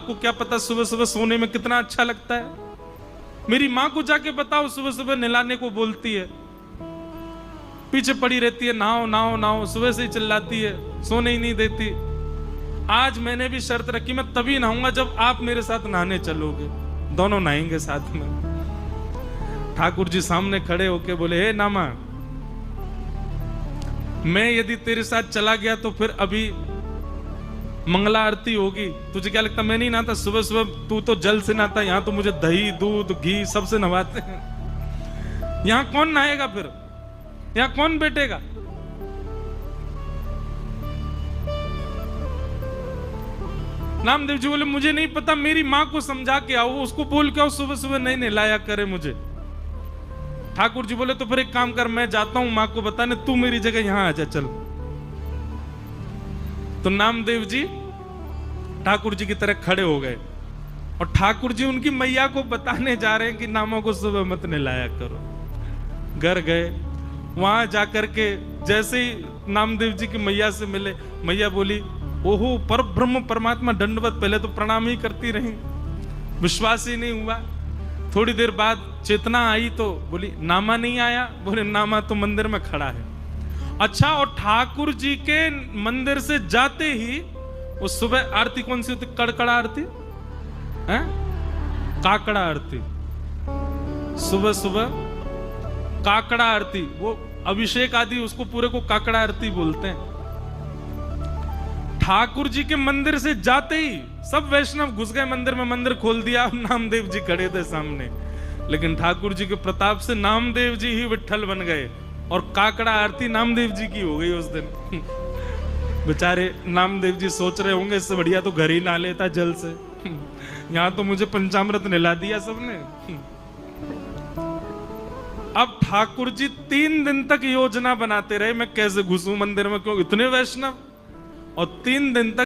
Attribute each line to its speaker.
Speaker 1: आपको क्या पता सुबह सुबह सोने में कितना अच्छा लगता है। मेरी माँ को जाके बताओ, सुबह सुबह नहलाने को बोलती है, पीछे पड़ी रहती है, नहाओ नहाओ नहाओ, सुबह से ही चिल्लाती है, सोने ही नहीं देती। आज मैंने भी शर्त रखी, मैं तभी नहाऊंगा जब आप मेरे साथ नहाने चलोगे, दोनों नहाएंगे साथ में। ठाकुर जी सामने खड़े होके बोले, हे नामा, मैं यदि तेरे साथ चला गया तो फिर अभी मंगला आरती होगी, तुझे क्या लगता मैं नहीं नहाता? सुबह सुबह तू तो जल से नहाता, यहां तो मुझे दही दूध घी सबसे नहवाते हैं। यहां कौन नहाएगा? फिर यहां कौन बैठेगा? नामदेव जी बोले, मुझे नहीं पता, मेरी मां को समझा के आओ, उसको बोल के आओ सुबह सुबह नहीं नहलाया करे मुझे। ठाकुर जी बोले, तो फिर एक काम कर, मैं जाता हूं मां को बताने, तू मेरी जगह यहां आ जा, चल। तो नामदेव जी ठाकुर जी की तरह खड़े हो गए और ठाकुर जी उनकी मैया को बताने जा रहे हैं कि नामों को सुबह मत नहलाया करो। घर गए, वहां जाकर के जैसे ही नामदेव जी की मैया से मिले, मैया बोली, ओहो पर ब्रह्म परमात्मा दंडवत। पहले तो प्रणाम ही करती रही, विश्वास ही नहीं हुआ। थोड़ी देर बाद चेतना आई तो बोली, नामा नहीं आया? बोले, नामा तो मंदिर में खड़ा है। अच्छा, और ठाकुर जी के मंदिर से जाते ही वो सुबह आरती कौन सी होती? कड़कड़ा आरती है, काकड़ा आरती। सुबह सुबह काकड़ा आरती, वो अभिषेक आदि उसको पूरे को काकड़ा आरती बोलते हैं। ठाकुर जी के मंदिर से जाते ही सब वैष्णव घुस गए मंदिर में, मंदिर खोल दिया, नामदेव जी खड़े थे सामने। लेकिन ठाकुर जी के प्रताप से नामदेव जी ही विट्ठल बन गए और काकड़ा आरती नामदेव जी की हो गई उस दिन। बेचारे नामदेव जी सोच रहे होंगे, इससे बढ़िया तो घर ही ना लेता जल से, यहां तो मुझे पंचामृत नहला दिया सबने। अब ठाकुर जी 3 दिन तक योजना बनाते रहे, मैं कैसे घुसूं मंदिर में, क्यों इतने वैष्णव, और 3 दिन तक